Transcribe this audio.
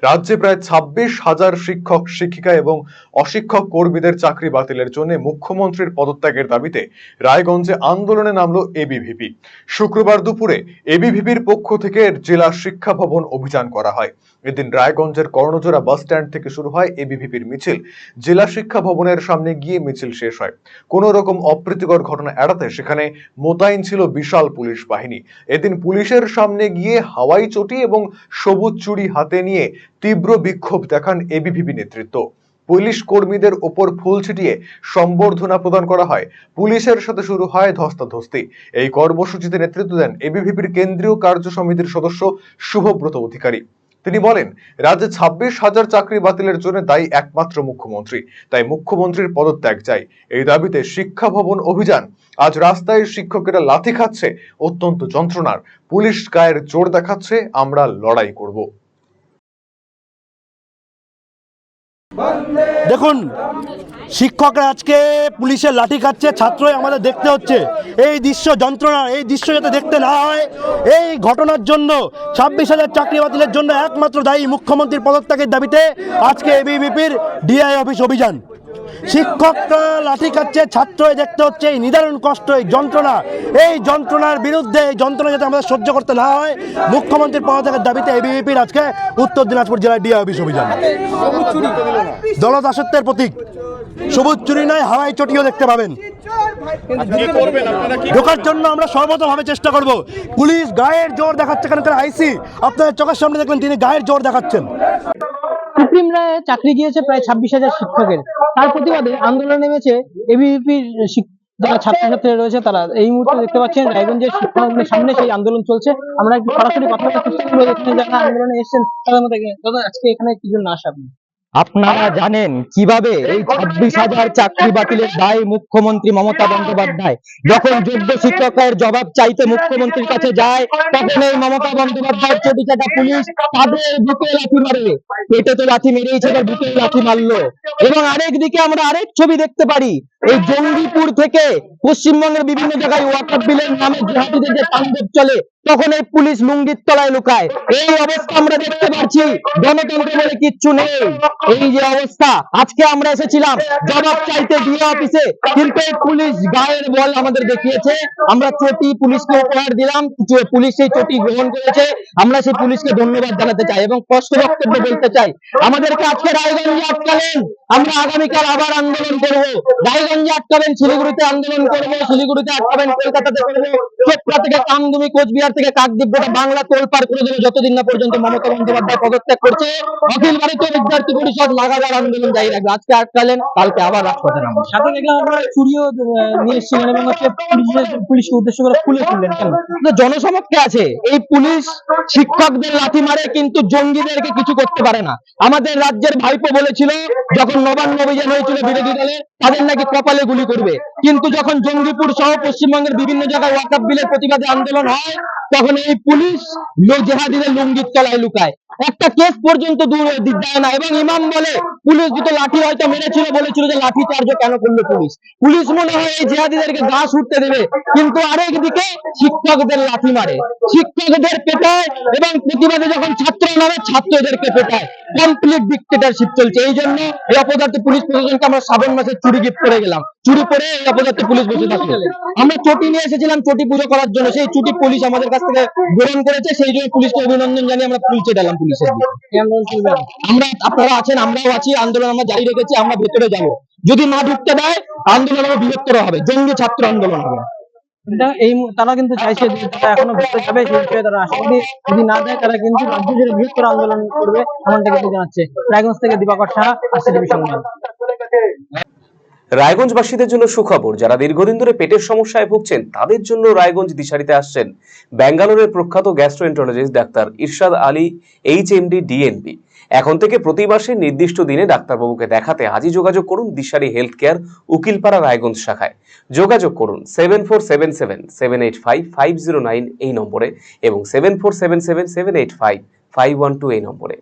রাজ্যে প্রায় 26,000 শিক্ষক শিক্ষিকা এবং অশিক্ষক কর্মীদের চাকরি বাতিলের জন্য মুখ্যমন্ত্রীর পদত্যাগের দাবিতে রায়গঞ্জে আন্দোলনে নামলো এবিভিপি। শুক্রবার দুপুরে এবিভিপির পক্ষ থেকে জেলা শিক্ষা ভবন অভিযান করা হয়। এদিন রায়গঞ্জের কর্ণজোড়া বাস স্ট্যান্ড থেকে শুরু হয় এবিভিপির মিছিল। জেলা শিক্ষা ভবনের সামনে গিয়ে মিছিল শেষ হয়। কোনো রকম অপ্রীতিকর ঘটনা এড়াতে সেখানে মোতায়েন ছিল বিশাল পুলিশ বাহিনী। এদিন পুলিশের সামনে গিয়ে হাওয়াই চটি এবং সবুজ চুড়ি হাতে নিয়ে তীব্র বিক্ষোভ দেখান এবিভিপি নেতৃত্ব। পুলিশ কর্মীদের ওপর ফুল ছিটিয়ে সম্বর্ধনা প্রদান করা হয়। পুলিশের সাথে শুরু হয় ধস্তাধস্তি। এই কর্মসূচিতে নেতৃত্ব দেন এবিভিপির কেন্দ্রীয় কার্য সমিতির সদস্য শুভব্রত অধিকারী। তিনি বলেন, রাজ্যে 26,000 চাকরি বাতিলের জন্য দায়ী একমাত্র মুখ্যমন্ত্রী, তাই মুখ্যমন্ত্রীর পদত্যাগ চাই। এই দাবিতে শিক্ষা ভবন অভিযান। আজ রাস্তায় শিক্ষকেরা লাথি খাচ্ছে, অত্যন্ত যন্ত্রণার। পুলিশ গায়ের জোর দেখাচ্ছে, আমরা লড়াই করব। দেখুন, শিক্ষকরা আজকে পুলিশের লাঠি খাচ্ছে, ছাত্রই আমাদের দেখতে হচ্ছে। এই দৃশ্য যন্ত্রণা, এই দৃশ্য যাতে দেখতে না হয়, এই ঘটনার জন্য 26,000 চাকরি বাতিলের জন্য একমাত্র দায়ী মুখ্যমন্ত্রীর পদত্যাগের দাবিতে আজকে এবিভিপির ডিআই অফিস অভিযান। শিক্ষকরা লাঠি খাচ্ছে, ছাত্রই দেখতে হচ্ছে। এই নিদারুণ কষ্ট, এই যন্ত্রণা, এই যন্ত্রণার বিরুদ্ধে, এই যন্ত্রণা যাতে আমাদের সহ্য করতে না হয়, মুখ্যমন্ত্রীর পদত্যাগের দাবিতে এবিভিপির আজকে উত্তর দিনাজপুর জেলার ডিআই অফিস অভিযান। দলদাসত্বের প্রতীক সবুজ চুরি নয়, হাওয়াই চটিও দেখতে পাবেন। ঢোকার জন্য আমরা সর্বতভাবে চেষ্টা করব। পুলিশ গায়ের জোর দেখাচ্ছে, এখানকার আইসি আপনাদের চোখের সামনে দেখলেন, তিনি গায়ের জোর দেখাচ্ছেন। সুপ্রিম রায়ে চাকরি গিয়েছে প্রায় 26,000 শিক্ষকের। তার প্রতিবাদে আন্দোলনে নেমেছে এবিভিপির যারা ছাত্রছাত্রীরা রয়েছে তারা। এই মুহূর্তে দেখতে পাচ্ছেন রায়গঞ্জের শিক্ষা ভবনের সামনে সেই আন্দোলন চলছে। আমরা একটু সরাসরি কথা বলার চেষ্টা করবো এখানে যারা আন্দোলনে এসেছেন তাদের মধ্যে। দাদা, আজকে এখানে কি জন্য আসা আপনি? আপনারা জানেন কিভাবে এই 26,000 চাকরি বাতিলের দায় মুখ্যমন্ত্রী মমতা বন্দ্যোপাধ্যায় যখন যোগ্য শিক্ষকের জবাব চাইতে মুখ্যমন্ত্রীর কাছে যায়, তখন এই মমতা বন্দ্যোপাধ্যায়ের চটিচাটা পুলিশ তাদের বুকে লাথি মারে। পেটে তো লাথি মেরেইছে, তার বুকে লাথি মারলো। এবং আরেকদিকে আমরা আরেক ছবি দেখতে পারি, এই জঙ্গিপুর থেকে পশ্চিমবঙ্গের বিভিন্ন জায়গায় ওয়াকফ বিলের নামে জিহাদিদের যে তাণ্ডব চলে, তখন এই পুলিশ লুঙ্গির তলায় লুকায়। এই অবস্থা আমরা দেখতে পাচ্ছি। গণতন্ত্র বলে কিচ্ছু নেই। এই যে অবস্থা, আজকে আমরা এসেছিলাম জবাব চাইতে ডিএ অফিসে, কিন্তু পুলিশ গায়ের বল আমাদের দেখিয়েছে। আমরা চটি পুলিশকে উপহার দিলাম, পুলিশ সেই চটি গ্রহণ করেছে। আমরা সেই পুলিশকে ধন্যবাদ জানাতে চাই এবং স্পষ্ট বক্তব্য বলতে চাই, আমাদেরকে আজকে রায়গঞ্জে আটকালেন, আমরা আগামীকাল আবার আন্দোলন করব। রায়গঞ্জে আটকাবেন, শিলিগুড়িতে আন্দোলন করব, শিলিগুড়িতে আটকাবেন, কলকাতাতে করবো, চোপড়া থেকে কামদুমি, কোচবিহার থেকে কাকদ্বীপ, গোটা বাংলা তোলপাড় করে দেবে যতদিন না পর্যন্ত মমতা বন্দ্যোপাধ্যায় পদত্যাগ করছে। অখিল ভারতীয় বিদ্যার্থী পরিষদ লাগাতার আন্দোলন জারি রাখবে। আজকে আটকালেন, কালকে আবার রাজপথে নামবে। সাথে দেখলাম আমরা চুরিও নিয়ে এসেছিলেন এবং হচ্ছে পুলিশকে উদ্দেশ্য করে ফুলে তুললেন কেন? জনসমক্ষে আছে। এই পুলিশ শিক্ষকদের লাথি মারে, কিন্তু জঙ্গিদেরকে কিছু করতে পারে না। আমাদের রাজ্যের ভাইপো বলেছিল যখন নবান্ন অভিযান হয়েছিল বিরোধী দলের, তাদের নাকি কপালে গুলি করবে। কিন্তু যখন জঙ্গিপুর সহ পশ্চিমবঙ্গের বিভিন্ন জায়গায় ওয়াকফ বিলের প্রতিবাদে আন্দোলন হয়, তখন এই পুলিশ জেহাদিদের লুঙ্গির তলায় লুকায়। একটা কেস পর্যন্ত দেয় না। এবং ইমাম বলে পুলিশ দুটো লাঠি হয়তো মেরেছিল, বলেছিল যে লাঠি চার্জ কেন করলো পুলিশ। পুলিশ মনে হয় এই জেহাদিদেরকে গা ছুটতে দেবে, কিন্তু আরেকদিকে শিক্ষকদের লাঠি মারে, শিক্ষকদের পেটায়, এবং প্রতিবাদে যখন ছাত্র নামে ছাত্রদেরকে পেটায়। কমপ্লিট ডিক্টেটরশিপ চলছে। এই জন্য এই অপদার্থ পুলিশ প্রশাসনকে আমরা শ্রাবণ মাসে চুরি গিফট করে গেলাম। চুরি করে এই অপদার্থ পুলিশ বসে থাকবে। আমরা চটি নিয়ে এসেছিলাম চটি পুজো করার জন্য, সেই চুটি পুলিশ আমাদের কাছ থেকে গ্রহণ করেছে। সেই জন্য পুলিশকে অভিনন্দন জানিয়ে আমরা পৌঁছে দিলাম পুলিশের দিকে। আমরা, আপনারা আছেন, আমরাও আছি, আন্দোলন আমরা জারি রেখেছি। আমরা ভেতরে যাব, যদি না ঢুকতে দেয় আন্দোলন আরো বৃহত্তর হবে, জঙ্গি ছাত্র আন্দোলন হবে। এই তারা কিন্তু চাইছে যে তারা এখনো ভেতরে যাবে, সেই বিষয়ে তারা আশাবাদী। যদি না দেয় তারা কিন্তু রাজ্য জুড়ে বৃহত্তর আন্দোলন করবে, এমনটা কিন্তু জানাচ্ছে। রায়গঞ্জ থেকে দিবাকর সাহা, আরসিটিভি সংবাদ। রায়গঞ্জবাসীদের জন্য সুখবর, যারা দীর্ঘদিন ধরে পেটের সমস্যায় ভুগছেন তাদের জন্য রায়গঞ্জ দিশারিতে আসছেন ব্যাঙ্গালোরের প্রখ্যাত গ্যাস্ট্রোএন্টারোলজিস্ট ডাক্তার ইরশাদ আলী, এইচএমডি, ডিএনবি। এখন থেকে প্রতি মাসে নির্দিষ্ট দিনে ডাক্তারবাবুকে দেখাতে আজই যোগাযোগ করুন দিশারি হেলথ কেয়ার, উকিলপাড়া, রায়গঞ্জ শাখায়। যোগাযোগ করুন 7477785509 এই নম্বরে এবং 7477785512 এই নম্বরে।